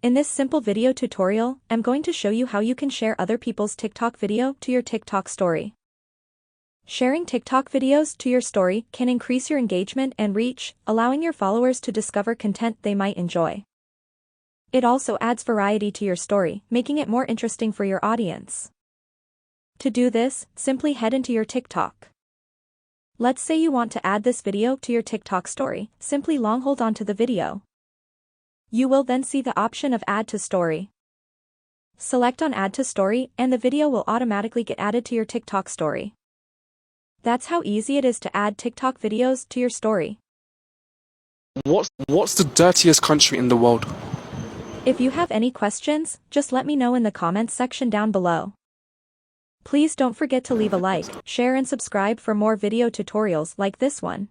In this simple video tutorial, I'm going to show you how you can share other people's TikTok video to your TikTok story. Sharing TikTok videos to your story can increase your engagement and reach, allowing your followers to discover content they might enjoy. It also adds variety to your story, making it more interesting for your audience. To do this, simply head into your TikTok. Let's say you want to add this video to your TikTok story, simply long hold onto the video. You will then see the option of Add to Story. Select on Add to Story and the video will automatically get added to your TikTok story. That's how easy it is to add TikTok videos to your story. What's the dirtiest country in the world? If you have any questions, just let me know in the comments section down below. Please don't forget to leave a like, share and subscribe for more video tutorials like this one.